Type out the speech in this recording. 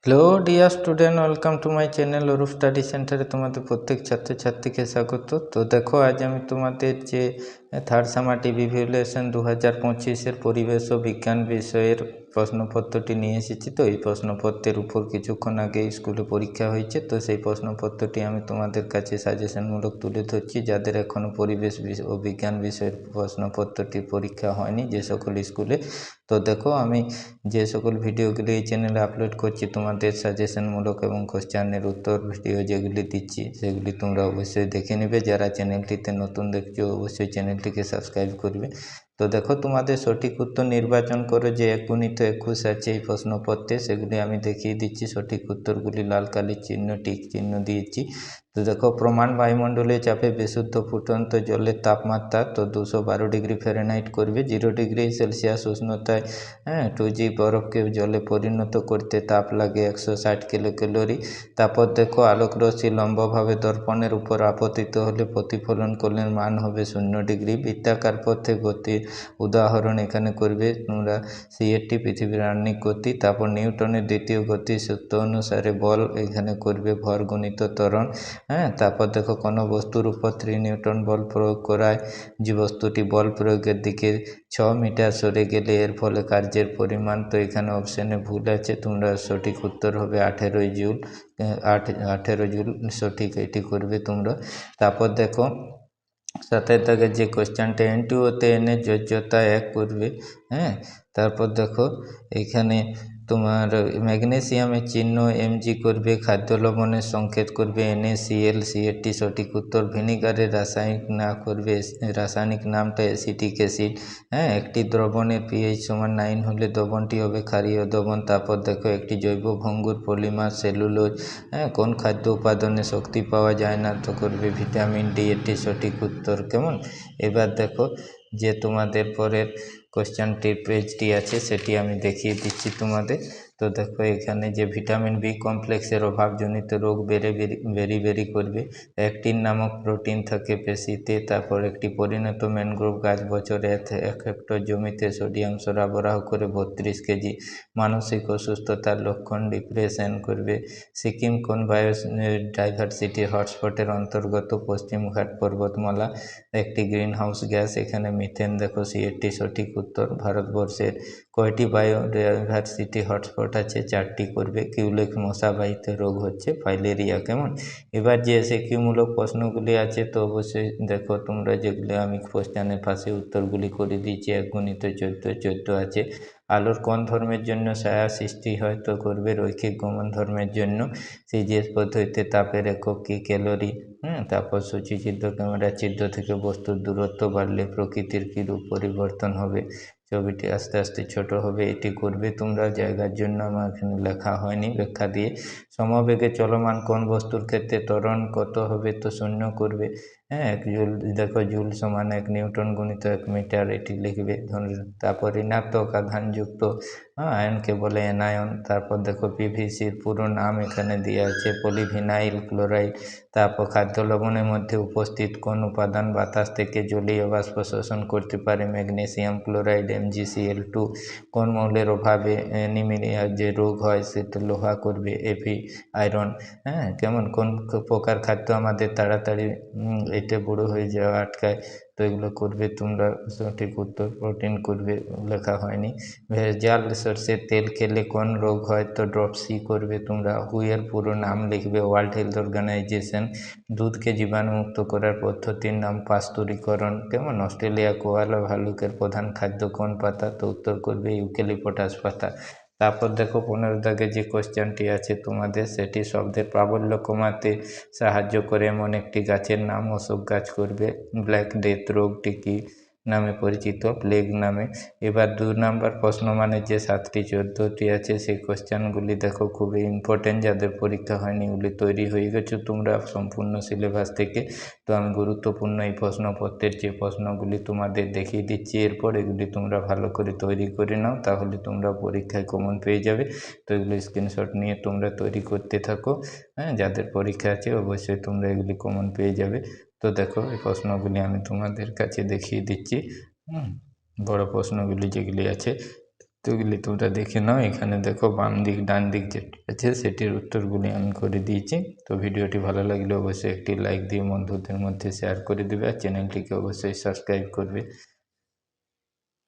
Hello dear student, welcome to my channel Arup study সেন্টারে তোমাদের প্রত্যেক ছাত্রছাত্রীকে স্বাগত। তো দেখো, আজ আমি তোমাদের যে থার্ড সামার রিভিউলেশন 2025-এর পরিবেশ ও বিজ্ঞান বিষয়ের প্রশ্নপত্রটি নিয়ে এসেছি। তো এই প্রশ্নপত্রের উপর কিছুক্ষণ আগে স্কুলে পরীক্ষা হয়েছে, তো সেই প্রশ্নপত্রটি আমি তোমাদের কাছে সাজেশনমূলক তুলে ধরছি। যাদের এখনও পরিবেশ ও বিজ্ঞান বিষয়ের প্রশ্নপত্রটির পরীক্ষা হয়নি যে সকল স্কুলে, তো দেখো আমি যে সকল ভিডিওগুলি এই চ্যানেলে আপলোড করছি তোমাদের সাজেশনমূলক এবং কোশ্চেনের উত্তর ভিডিও যেগুলি দিচ্ছি সেগুলি তোমরা অবশ্যই দেখে নেবে। যারা চ্যানেলটিতে নতুন দেখছো অবশ্যই চ্যানেলটিকে সাবস্ক্রাইব করবে। তো দেখো, তোমাদের সঠিক উত্তর নির্বাচন করে যে 1 × 21 আছে এই প্রশ্নপত্রে, সেগুলি আমি দেখিয়ে দিচ্ছি। সঠিক উত্তরগুলি লাল কালির চিহ্ন টিক চিহ্ন দিয়েছি। তো দেখো, প্রমাণ বায়ুমণ্ডলীয় চাপে বিশুদ্ধ ফুটন্ত জলের তাপমাত্রা তো 212 ডিগ্রি ফ্যারেনহাইট করবে। 0 ডিগ্রি সেলসিয়াস উষ্ণতায় 2G বরফকে জলে পরিণত করতে তাপ লাগে 160 কিলোক্যালোরি। তারপর দেখো, আলোক রশ্মি লম্বভাবে দর্পণের উপর আপতিত হলে প্রতিফলন কোণের মান হবে 0 ডিগ্রি। বৃত্তাকার পথে গতির উদাহরণ এখানে করবে তোমরা সিএটি, পৃথিবীর আহ্নিক গতি। তারপর নিউটনের দ্বিতীয় গতির সূত্র অনুসারে বল এখানে করবে ভর গুণিত ত্বরণ। তারপর দেখো, কোনো বস্তুর উপর 3 নিউটন বল প্রয়োগ করায় যে বস্তুটি বল প্রয়োগের দিকে 6 মিটার সরে গেলে এর ফলে কার্যের পরিমাণ। তো এখানে অপশানে ভুল আছে, তোমরা সঠিক উত্তর হবে 18 জুল। 18 জুল সঠিক এটি করবে তোমরা। তারপর দেখো, 7 দাগের যে কোশ্চেনটা, N2O-তে এনে যোজ্যতা 1 করবে। তারপর দেখো, এখানে তোমার ম্যাগনেসিয়ামের চিহ্ন Mg করবে, খাদ্য লবণের সংকেত করবে NaCl, সিএটি সঠিক উত্তর। ভিনিগারের রাসায়নিক নামটা অ্যাসিটিক অ্যাসিড। একটি দ্রবণের pH = 9 হলে দ্রবণটি হবে ক্ষারীয় দ্রবণ। তারপর দেখো, একটি জৈব ভঙ্গুর পলিমার সেলুলোজ। কোন খাদ্য উপাদানে শক্তি পাওয়া যায় না? তো করবে ভিটামিন ডি, এটি সঠিক উত্তর। কেমন? এবার দেখো, যে তোমাদের পরের কোশ্চেনটির পেজটি আছে সেটি আমি দেখিয়ে দিচ্ছি তোমাদের। তো দেখো, এখানে যে ভিটামিন বি কমপ্লেক্সের অভাবজনিত রোগ বেরি করবে। অ্যাক্টিন নামক প্রোটিন থাকে পেশিতে। তারপর একটি পরিণত ম্যানগ্রোভ গাছ বছরে 1 হেক্টর জমিতে সোডিয়াম সরবরাহ করে 32 কেজি। মানসিক অসুস্থতার লক্ষণ ডিপ্রেশন করবে। সিকিম কোন বায়োডাইভার্সিটি হটস্পটের অন্তর্গত? পশ্চিমঘাট পর্বতমালা। একটি গ্রিন হাউস গ্যাস এখানে মিথেন, দেখো সিএটি সঠিক উত্তর। ভারতবর্ষের কয়টি বায়োডাইভার্সিটি হটস্পট আছে? 4টি করবে। কিউলেক মশাবাহিত রোগ হচ্ছে ফাইলেরিয়া। কেমন? এবার যে এসএকিউমূলক প্রশ্নগুলি আছে, তো অবশ্যই দেখো তোমরা, যেগুলো আমি কোশ্চেনের পাশে উত্তরগুলি করে দিয়েছি। 1 × 14 আছে। আলোর কোন ধর্মের জন্য ছায়া সৃষ্টি হয়? তো করবে রৈখিক গমন ধর্মের জন্য। সিজিএস পদ্ধতিতে তাপের একক কি? ক্যালোরি। তারপর সূচিচিত্র ক্যামেরার চিত্র থেকে বস্তুর দূরত্ব বাড়লে প্রকৃতির কী রূপ পরিবর্তন হবে? ছবিটি আস্তে আস্তে ছোট হবে। এটি করবে তোমরা। জায়গার জন্য আমার এখানে লেখা হয়নি ব্যাখ্যা দিয়ে। সমবেগে চলমান কোন বস্তুর ক্ষেত্রে ত্বরণ কত হবে? তো 0 করবে। 1 জুল, দেখো জুল সমান 1 নিউটন গুণিত 1 মিটার, এটি লিখবে। তারপর ঋণাত্মক আধানযুক্ত আয়নকে বলে অ্যানায়ন। তারপর দেখো, পিভিসির পুরো নাম এখানে দেওয়া আছে, পলিভিনাইল ক্লোরাইড। তারপর খাদ্য লবণের মধ্যে উপস্থিত কোন উপাদান বাতাস থেকে জলীয় বাষ্প শোষণ করতে পারে? Magnesium chloride, MgCl2। কোন মৌলের অভাবে অ্যানিমিয়া যে রোগ হয় সেটা? লোহা করবে, Fe আয়রন। কেমন? কোন প্রকার খাদ্য আমাদের তাড়াতাড়ি এতে বুড়ো হয়ে যাওয়া আটকায়? তো এগুলো করবে তোমরা। সঠিক উত্তর প্রোটিন করবে, লেখা হয়নি। ভেজাল সরষের তেল খেলে কোন রোগ হয়? তো ড্রপসি করবে তোমরা। হুয়ের পুরো নাম লিখবে, ওয়ার্ল্ড হেলথ অর্গানাইজেশন। দুধকে জীবাণুমুক্ত করার পদ্ধতির নাম পাস্তুরিকরণ। কেমন? অস্ট্রেলিয়া কোয়ালা ভালুকের প্রধান খাদ্য কোন পাতা? তো উত্তর করবে ইউক্যালিপটাস পাতা। তারপর দেখো, 15 দাগে যে কোশ্চেনটি আছে তোমাদের, সেটি শব্দের প্রাবল্য কমাতে সাহায্য করে এমন একটি গাছের নাম? অশোক গাছ করবে। ব্ল্যাক ডেথ রোগটি কী নামে পরিচিত? প্লেগ নামে। এবার 2 নম্বর প্রশ্ন মানে যে 7টি 14টি আছে সেই কোশ্চেনগুলি দেখো খুবই ইম্পর্টেন্ট। যাদের পরীক্ষা হয়নি এগুলি তৈরি হয়ে গেছো তোমরা সম্পূর্ণ সিলেবাস থেকে। তো আমি গুরুত্বপূর্ণ এই প্রশ্নপত্রের যে প্রশ্নগুলি তোমাদের দেখিয়ে দিচ্ছি এরপর, এগুলি তোমরা ভালো করে তৈরি করে নাও, তাহলে তোমরা পরীক্ষায় কমন পেয়ে যাবে। তো এগুলো স্ক্রিনশট নিয়ে তোমরা তৈরি করতে থাকো। যাদের পরীক্ষা আছে অবশ্যই তোমরা এগুলি কমন পেয়ে যাবে। তো দেখো, এই প্রশ্নগুলি আমি তোমাদের কাছে দেখিয়ে দিচ্ছি। বড় প্রশ্নগুলি যেগুলি আছে, তো এগুলি তোমরা দেখে নাও। এখানে দেখো বাম দিক ডান দিক যেটি আছে সেটির উত্তরগুলি আমি করে দিয়েছি। তো ভিডিওটি ভালো লাগলে অবশ্যই একটি লাইক দিয়ে বন্ধুদের মধ্যে শেয়ার করে দেবে আর চ্যানেলটিকে অবশ্যই সাবস্ক্রাইব করবে।